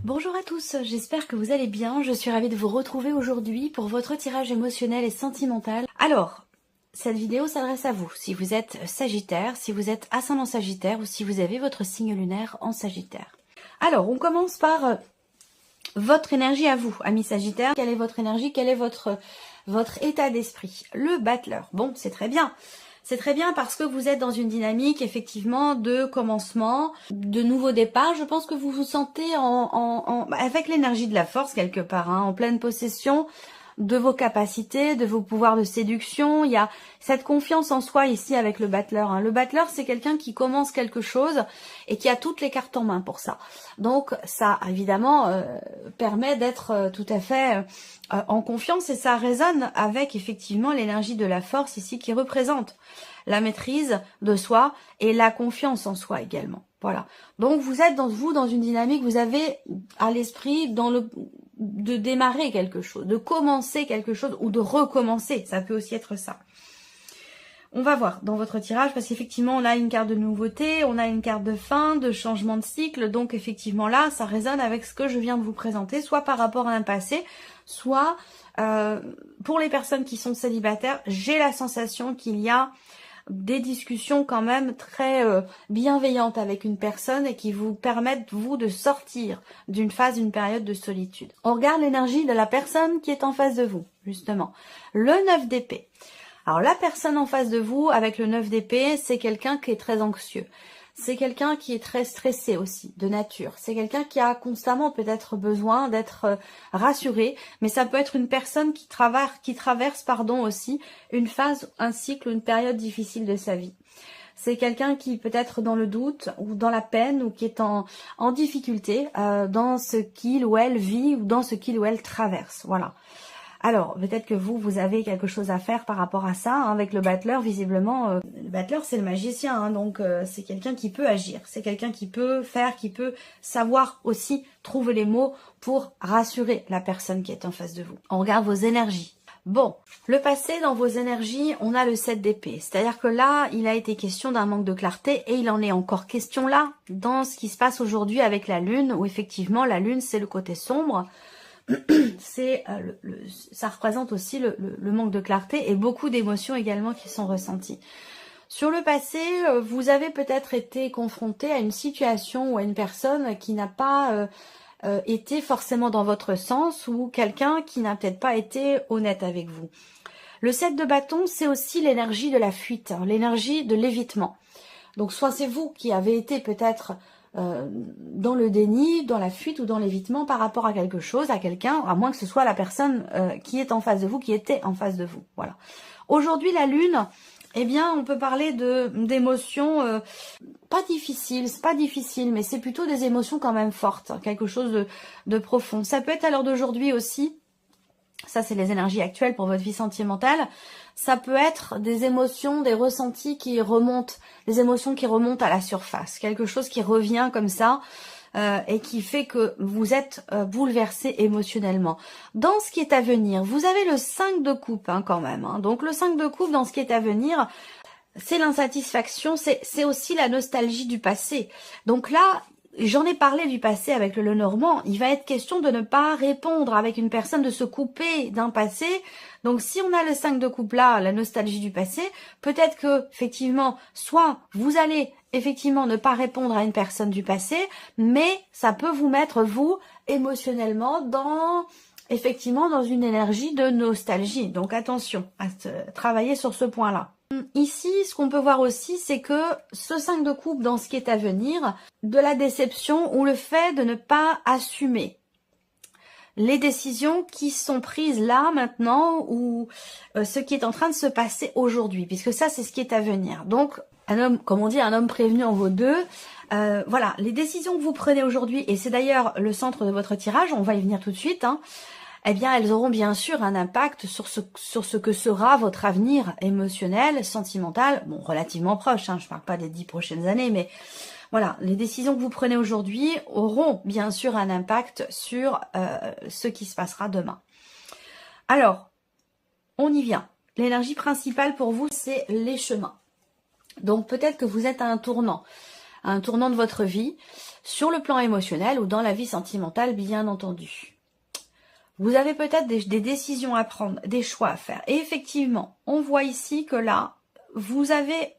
Bonjour à tous, j'espère que vous allez bien. Je suis ravie de vous retrouver aujourd'hui pour votre tirage émotionnel et sentimental. Alors, cette vidéo s'adresse à vous, si vous êtes Sagittaire, si vous êtes ascendant Sagittaire ou si vous avez votre signe lunaire en Sagittaire. Alors, on commence par votre énergie à vous, amis Sagittaire. Quelle est votre énergie? Quel est votre état d'esprit? Le battleur. Bon, c'est très bien. C'est très bien parce que vous êtes dans une dynamique, effectivement, de commencement, de nouveau départ. Je pense que vous vous sentez avec l'énergie de la force, quelque part, hein, en pleine possession de vos capacités, de vos pouvoirs de séduction. Il y a cette confiance en soi ici avec le battleur, hein. Le battleur, c'est quelqu'un qui commence quelque chose et qui a toutes les cartes en main pour ça. Donc, ça, évidemment, permet d'être tout à fait en confiance et ça résonne avec, effectivement, l'énergie de la force ici qui représente la maîtrise de soi et la confiance en soi également. Voilà. Donc, vous êtes dans une dynamique, vous avez à l'esprit de démarrer quelque chose, de commencer quelque chose ou de recommencer. Ça peut aussi être ça. On va voir dans votre tirage parce qu'effectivement, on a une carte de nouveauté, on a une carte de fin, de changement de cycle. Donc, effectivement, là, ça résonne avec ce que je viens de vous présenter, soit par rapport à un passé, soit pour les personnes qui sont célibataires, j'ai la sensation qu'il y a des discussions quand même très bienveillantes avec une personne et qui vous permettent, vous, de sortir d'une phase, d'une période de solitude. On regarde l'énergie de la personne qui est en face de vous, justement. Le 9 d'épée. Alors, la personne en face de vous, avec le 9 d'épée, c'est quelqu'un qui est très anxieux. C'est quelqu'un qui est très stressé aussi, de nature. C'est quelqu'un qui a constamment peut-être besoin d'être rassuré, mais ça peut être une personne qui traverse aussi une phase, un cycle, une période difficile de sa vie. C'est quelqu'un qui peut être dans le doute ou dans la peine ou qui est en difficulté dans ce qu'il ou elle vit ou dans ce qu'il ou elle traverse. Voilà. Alors, peut-être que vous avez quelque chose à faire par rapport à ça, hein, avec le battleur, visiblement. Le battleur, c'est le magicien, hein, donc c'est quelqu'un qui peut agir. C'est quelqu'un qui peut faire, qui peut savoir aussi trouver les mots pour rassurer la personne qui est en face de vous. On regarde vos énergies. Bon, le passé, dans vos énergies, on a le 7 d'épée. C'est-à-dire que là, il a été question d'un manque de clarté et il en est encore question là, dans ce qui se passe aujourd'hui avec la Lune, où effectivement, la Lune, c'est le côté sombre. C'est ça représente aussi le manque de clarté et beaucoup d'émotions également qui sont ressenties. Sur le passé, vous avez peut-être été confronté à une situation ou à une personne qui n'a pas été forcément dans votre sens ou quelqu'un qui n'a peut-être pas été honnête avec vous. Le 7 de bâton, c'est aussi l'énergie de la fuite, hein, l'énergie de l'évitement. Donc soit c'est vous qui avez été peut-être dans le déni, dans la fuite ou dans l'évitement par rapport à quelque chose, à quelqu'un, à moins que ce soit la personne qui est en face de vous, qui était en face de vous. Voilà. Aujourd'hui, la Lune, eh bien, on peut parler d'émotions pas difficiles, c'est pas difficile, mais c'est plutôt des émotions quand même fortes, hein, quelque chose de profond. Ça peut être à l'heure d'aujourd'hui aussi. Ça, c'est les énergies actuelles pour votre vie sentimentale. Ça peut être des émotions, des ressentis qui remontent, des émotions qui remontent à la surface. Quelque chose qui revient comme ça et qui fait que vous êtes bouleversé émotionnellement. Dans ce qui est à venir, vous avez le 5 de coupe hein, quand même. Hein. Donc le 5 de coupe, dans ce qui est à venir, c'est l'insatisfaction, c'est aussi la nostalgie du passé. Donc là, j'en ai parlé du passé avec le Lenormand. Il va être question de ne pas répondre avec une personne, de se couper d'un passé. Donc, si on a le 5 de coupe là, la nostalgie du passé, peut-être que, effectivement, soit vous allez, effectivement, ne pas répondre à une personne du passé, mais ça peut vous mettre, vous, émotionnellement, effectivement, dans une énergie de nostalgie. Donc, attention à travailler sur ce point-là. Ici, ce qu'on peut voir aussi, c'est que ce 5 de coupe dans ce qui est à venir, de la déception ou le fait de ne pas assumer les décisions qui sont prises là, maintenant, ou ce qui est en train de se passer aujourd'hui, puisque ça, c'est ce qui est à venir. Donc, un homme, comme on dit, un homme prévenu en vaut deux. Voilà, les décisions que vous prenez aujourd'hui, et c'est d'ailleurs le centre de votre tirage, on va y venir tout de suite, hein, eh bien, elles auront bien sûr un impact sur ce que sera votre avenir émotionnel, sentimental, bon, relativement proche, hein, je ne parle pas des 10 prochaines années, mais voilà, les décisions que vous prenez aujourd'hui auront bien sûr un impact sur ce qui se passera demain. Alors, on y vient. L'énergie principale pour vous, c'est les chemins. Donc, peut-être que vous êtes à un tournant. à un tournant de votre vie, sur le plan émotionnel ou dans la vie sentimentale, bien entendu. Vous avez peut-être des décisions à prendre, des choix à faire. Et effectivement, on voit ici que là, vous avez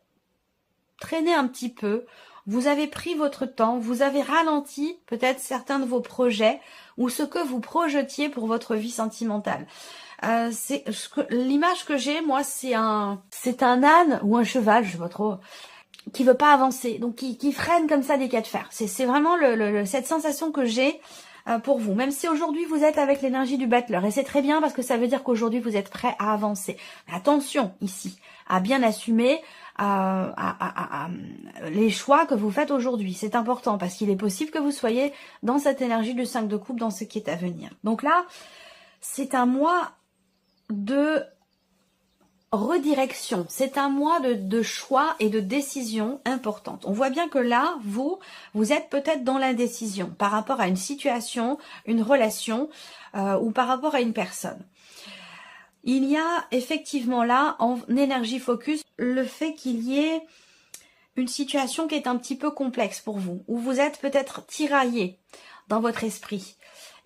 traîné un petit peu, vous avez pris votre temps, vous avez ralenti peut-être certains de vos projets ou ce que vous projetiez pour votre vie sentimentale. L'image que j'ai, moi, c'est un âne ou un cheval, je sais pas trop, qui veut pas avancer, donc qui freine comme ça des cas de fer. C'est vraiment cette sensation que j'ai pour vous. Même si aujourd'hui vous êtes avec l'énergie du battleur, et c'est très bien parce que ça veut dire qu'aujourd'hui vous êtes prêt à avancer. Mais attention ici, à bien assumer les choix que vous faites aujourd'hui. C'est important parce qu'il est possible que vous soyez dans cette énergie du 5 de coupe, dans ce qui est à venir. Donc là, c'est un mois de redirection, c'est un mois de choix et de décision importante. On voit bien que là, vous êtes peut-être dans l'indécision par rapport à une situation, une relation ou par rapport à une personne. Il y a effectivement là, en énergie focus, le fait qu'il y ait une situation qui est un petit peu complexe pour vous, où vous êtes peut-être tiraillé dans votre esprit.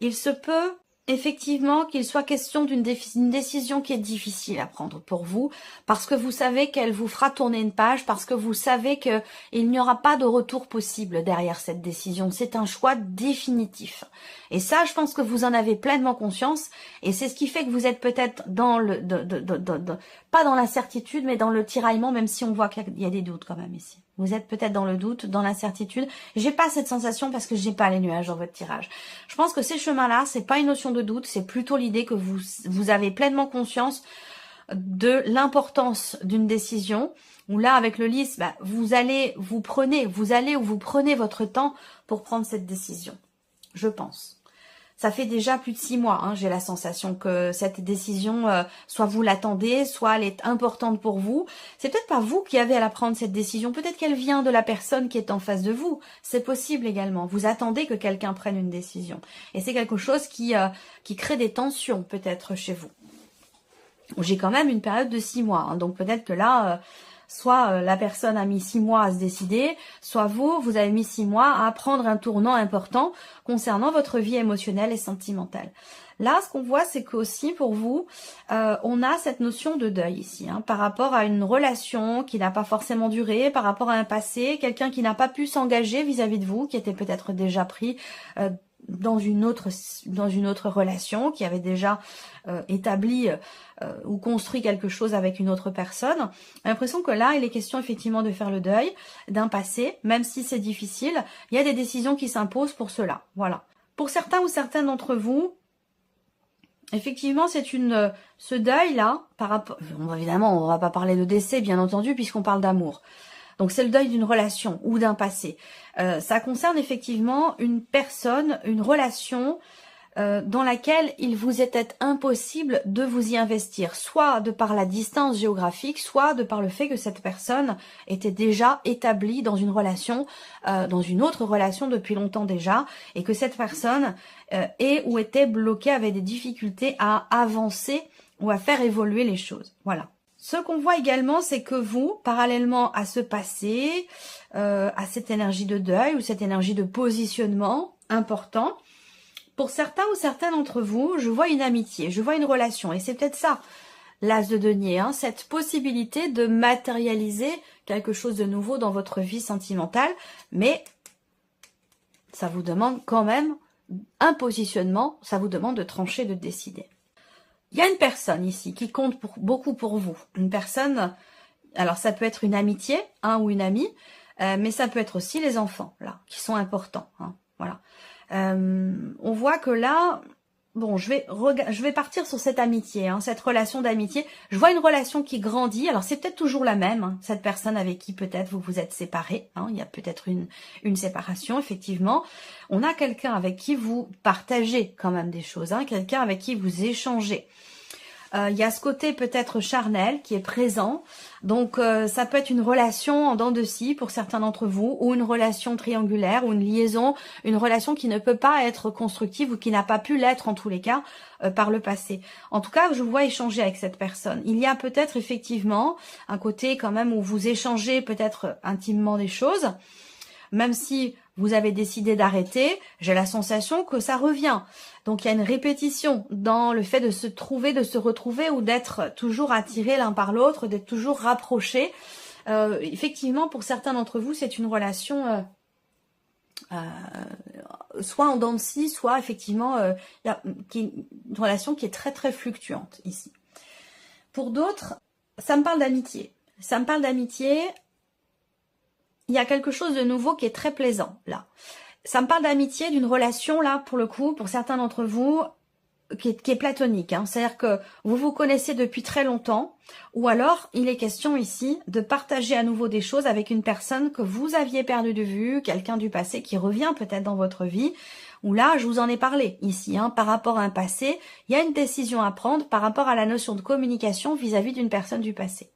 Il se peut effectivement qu'il soit question d'une décision qui est difficile à prendre pour vous, parce que vous savez qu'elle vous fera tourner une page, parce que vous savez qu'il n'y aura pas de retour possible derrière cette décision. C'est un choix définitif. Et ça, je pense que vous en avez pleinement conscience, et c'est ce qui fait que vous êtes peut-être dans pas dans l'incertitude, mais dans le tiraillement, même si on voit qu'il y a des doutes quand même ici. Vous êtes peut-être dans le doute, dans l'incertitude. J'ai pas cette sensation parce que j'ai pas les nuages dans votre tirage. Je pense que ces chemins-là, c'est pas une notion de doute, c'est plutôt l'idée que vous avez pleinement conscience de l'importance d'une décision. Où là, avec le lys, vous prenez votre temps pour prendre cette décision. Je pense. Ça fait déjà plus de 6 mois, j'ai la sensation que cette décision, soit vous l'attendez, soit elle est importante pour vous. C'est peut-être pas vous qui avez à la prendre cette décision, peut-être qu'elle vient de la personne qui est en face de vous. C'est possible également. Vous attendez que quelqu'un prenne une décision. Et c'est quelque chose qui crée des tensions peut-être chez vous. J'ai quand même une période de 6 mois, donc peut-être que là... soit la personne a mis 6 mois à se décider, soit vous avez mis 6 mois à prendre un tournant important concernant votre vie émotionnelle et sentimentale. Là, ce qu'on voit, c'est qu'aussi pour vous, on a cette notion de deuil ici, par rapport à une relation qui n'a pas forcément duré, par rapport à un passé, quelqu'un qui n'a pas pu s'engager vis-à-vis de vous, qui était peut-être déjà pris dans une autre relation, qui avait déjà établi ou construit quelque chose avec une autre personne. J'ai l'impression que là, il est question effectivement de faire le deuil d'un passé, même si c'est difficile. Il y a des décisions qui s'imposent pour cela. Voilà. Pour certains ou certaines d'entre vous, effectivement, c'est ce deuil-là, par rapport... Évidemment, on ne va pas parler de décès, bien entendu, puisqu'on parle d'amour. Donc c'est le deuil d'une relation ou d'un passé. Ça concerne effectivement une personne, une relation dans laquelle il vous était impossible de vous y investir, soit de par la distance géographique, soit de par le fait que cette personne était déjà établie dans une relation, dans une autre relation depuis longtemps déjà, et que cette personne est ou était bloquée, avait des difficultés à avancer ou à faire évoluer les choses. Voilà. Ce qu'on voit également, c'est que vous, parallèlement à ce passé, à cette énergie de deuil ou cette énergie de positionnement important, pour certains ou certaines d'entre vous, je vois une amitié, je vois une relation. Et c'est peut-être ça, l'as de denier, cette possibilité de matérialiser quelque chose de nouveau dans votre vie sentimentale. Mais ça vous demande quand même un positionnement, ça vous demande de trancher, de décider. Il y a une personne ici qui compte beaucoup pour vous. Une personne, alors ça peut être une amitié, ou une amie, mais ça peut être aussi les enfants, là, qui sont importants. Voilà. On voit que là, bon, je vais partir sur cette amitié, cette relation d'amitié. Je vois une relation qui grandit. Alors c'est peut-être toujours la même, cette personne avec qui peut-être vous vous êtes séparés. Il y a peut-être une séparation, effectivement. On a quelqu'un avec qui vous partagez quand même des choses, quelqu'un avec qui vous échangez. Il y a ce côté peut-être charnel qui est présent. Donc ça peut être une relation en dents de scie pour certains d'entre vous, ou une relation triangulaire, ou une liaison, une relation qui ne peut pas être constructive ou qui n'a pas pu l'être en tous les cas par le passé. En tout cas, je vous vois échanger avec cette personne. Il y a peut-être effectivement un côté quand même où vous échangez peut-être intimement des choses. même si vous avez décidé d'arrêter, j'ai la sensation que ça revient. Donc il y a une répétition dans le fait de se trouver, de se retrouver ou d'être toujours attirés l'un par l'autre, d'être toujours rapprochés. Effectivement, pour certains d'entre vous, c'est une relation soit en dents de scie, soit effectivement une relation qui est très très fluctuante ici. Pour d'autres, ça me parle d'amitié. Ça me parle d'amitié. Il y a quelque chose de nouveau qui est très plaisant là. Ça me parle d'amitié, d'une relation là, pour le coup, pour certains d'entre vous, qui est platonique. Hein. C'est-à-dire que vous vous connaissez depuis très longtemps, ou alors il est question ici de partager à nouveau des choses avec une personne que vous aviez perdu de vue, quelqu'un du passé qui revient peut-être dans votre vie, où là, je vous en ai parlé ici, hein, par rapport à un passé, il y a une décision à prendre par rapport à la notion de communication vis-à-vis d'une personne du passé.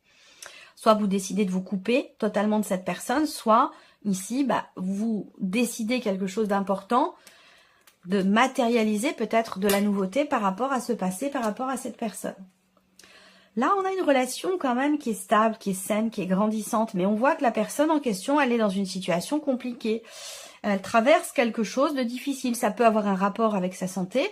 Soit vous décidez de vous couper totalement de cette personne, soit ici, vous décidez quelque chose d'important, de matérialiser peut-être de la nouveauté par rapport à ce passé, par rapport à cette personne. Là, on a une relation quand même qui est stable, qui est saine, qui est grandissante, mais on voit que la personne en question, elle est dans une situation compliquée. Elle traverse quelque chose de difficile. Ça peut avoir un rapport avec sa santé,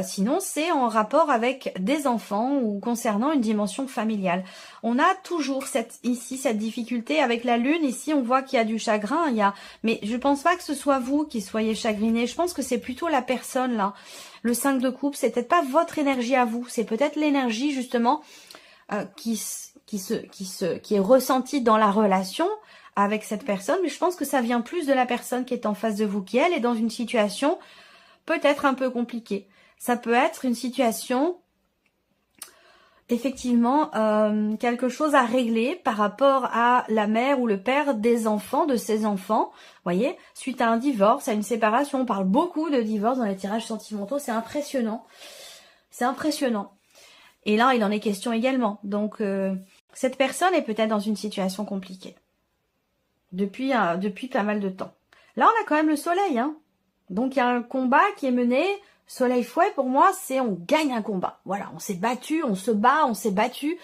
sinon c'est en rapport avec des enfants ou concernant une dimension familiale. On a toujours cette difficulté avec la lune. Ici, on voit qu'il y a du chagrin. Mais je pense pas que ce soit vous qui soyez chagriné. Je pense que c'est plutôt la personne là. Le 5 de coupe, c'est peut-être pas votre énergie à vous. C'est peut-être l'énergie justement qui est ressentie dans la relation avec cette personne, mais je pense que ça vient plus de la personne qui est en face de vous, qui elle est dans une situation peut-être un peu compliquée. Ça peut être une situation, effectivement, quelque chose à régler par rapport à la mère ou le père des enfants, de ses enfants, voyez, suite à un divorce, à une séparation. On parle beaucoup de divorce dans les tirages sentimentaux, c'est impressionnant. C'est impressionnant. Et là, il en est question également. Donc, cette personne est peut-être dans une situation compliquée. Depuis pas mal de temps. Là, on a quand même le soleil, hein. Donc, il y a un combat qui est mené. Soleil fouet, pour moi, c'est on gagne un combat. Voilà, on s'est battu, on se bat, on s'est battu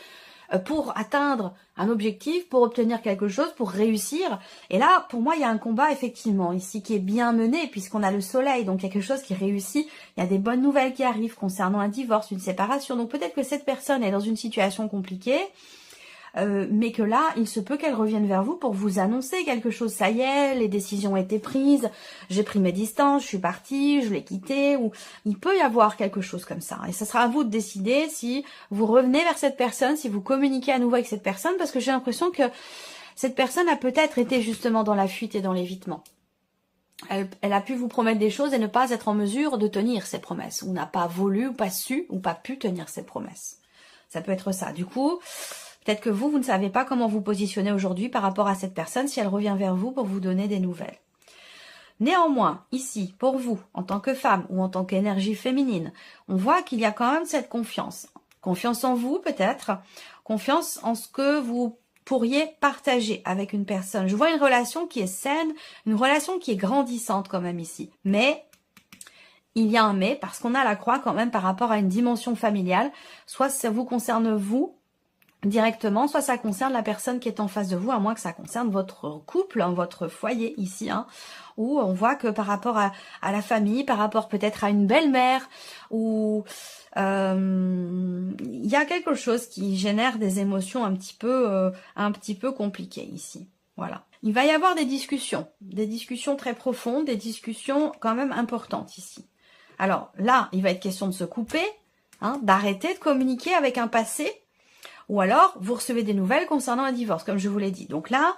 pour atteindre un objectif, pour obtenir quelque chose, pour réussir. Et là, pour moi, il y a un combat, effectivement, ici, qui est bien mené, puisqu'on a le soleil, donc quelque chose qui réussit. Il y a des bonnes nouvelles qui arrivent concernant un divorce, une séparation. Donc, peut-être que cette personne est dans une situation compliquée, mais que là, il se peut qu'elle revienne vers vous pour vous annoncer quelque chose. Ça y est, les décisions ont été prises, j'ai pris mes distances, je suis partie, je l'ai quitté, ou il peut y avoir quelque chose comme ça. Et ça sera à vous de décider si vous revenez vers cette personne, si vous communiquez à nouveau avec cette personne, parce que j'ai l'impression que cette personne a peut-être été justement dans la fuite et dans l'évitement. Elle a pu vous promettre des choses et ne pas être en mesure de tenir ses promesses, ou n'a pas voulu, ou pas su, ou pas pu tenir ses promesses. Ça peut être ça. Du coup, peut-être que vous ne savez pas comment vous positionner aujourd'hui par rapport à cette personne si elle revient vers vous pour vous donner des nouvelles. Néanmoins, ici, pour vous, en tant que femme ou en tant qu'énergie féminine, on voit qu'il y a quand même cette confiance. Confiance en vous peut-être, confiance en ce que vous pourriez partager avec une personne. Je vois une relation qui est saine, une relation qui est grandissante quand même ici. Mais il y a un mais, parce qu'on a la croix quand même par rapport à une dimension familiale. Soit ça vous concerne vous, directement, soit ça concerne la personne qui est en face de vous, à moins que ça concerne votre couple, hein, votre foyer ici, hein, où on voit que par rapport à la famille, par rapport peut-être à une belle-mère, ou il y a quelque chose qui génère des émotions un petit peu compliquées ici. Voilà. Il va y avoir des discussions très profondes, des discussions quand même importantes ici. Alors là, il va être question de se couper, hein, d'arrêter de communiquer avec un passé. Ou alors, vous recevez des nouvelles concernant un divorce, comme je vous l'ai dit. Donc là,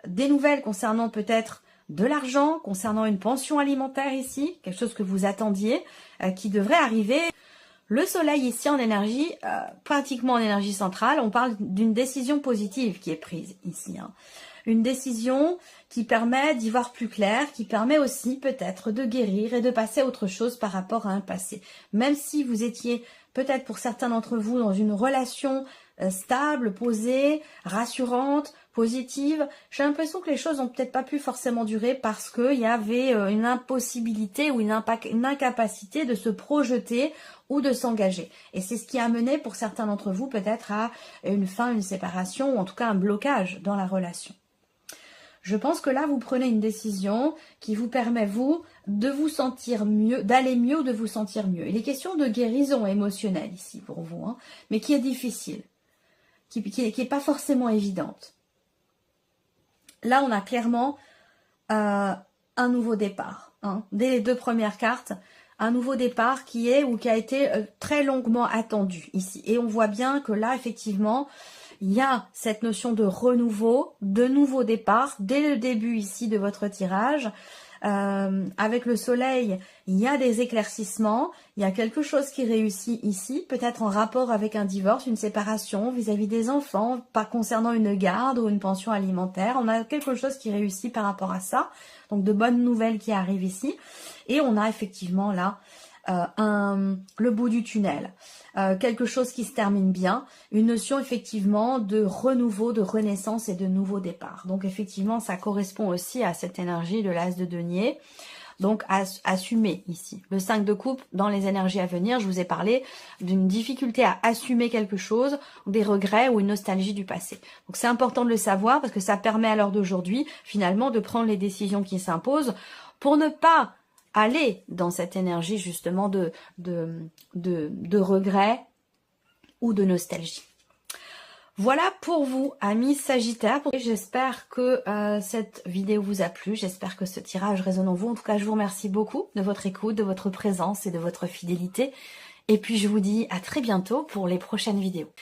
des nouvelles concernant peut-être de l'argent, concernant une pension alimentaire ici, quelque chose que vous attendiez, qui devrait arriver. Le soleil ici en énergie, pratiquement en énergie centrale, on parle d'une décision positive qui est prise ici. Hein. Une décision qui permet d'y voir plus clair, qui permet aussi peut-être de guérir et de passer à autre chose par rapport à un passé. Même si vous étiez peut-être pour certains d'entre vous dans une relation stable, posée, rassurante, positive, j'ai l'impression que les choses n'ont peut-être pas pu forcément durer parce qu'il y avait une impossibilité ou une incapacité de se projeter ou de s'engager. Et c'est ce qui a mené pour certains d'entre vous peut-être à une fin, une séparation ou en tout cas un blocage dans la relation. Je pense que là, vous prenez une décision qui vous permet, vous, de vous sentir mieux, d'aller mieux ou de vous sentir mieux. Il est question de guérison émotionnelle ici pour vous, hein, mais qui est difficile, qui est pas forcément évidente. Là, on a clairement un nouveau départ. Hein. Dès les 2 premières cartes, un nouveau départ qui est ou qui a été très longuement attendu ici. Et on voit bien que là, effectivement, il y a cette notion de renouveau, de nouveau départ, dès le début ici de votre tirage. Avec le soleil, il y a des éclaircissements, il y a quelque chose qui réussit ici, peut-être en rapport avec un divorce, une séparation vis-à-vis des enfants, pas concernant une garde ou une pension alimentaire. On a quelque chose qui réussit par rapport à ça, donc de bonnes nouvelles qui arrivent ici. Et on a effectivement là le bout du tunnel, quelque chose qui se termine bien, une notion effectivement de renouveau, de renaissance et de nouveau départ. Donc effectivement, ça correspond aussi à cette énergie de l'as de denier. Donc assumer ici. Le 5 de coupe, dans les énergies à venir, je vous ai parlé d'une difficulté à assumer quelque chose, des regrets ou une nostalgie du passé. Donc c'est important de le savoir parce que ça permet à l'heure d'aujourd'hui, finalement, de prendre les décisions qui s'imposent pour ne pas aller dans cette énergie justement de regret ou de nostalgie. Voilà pour vous, amis Sagittaires. J'espère que cette vidéo vous a plu. J'espère que ce tirage résonne en vous. En tout cas, je vous remercie beaucoup de votre écoute, de votre présence et de votre fidélité. Et puis, je vous dis à très bientôt pour les prochaines vidéos.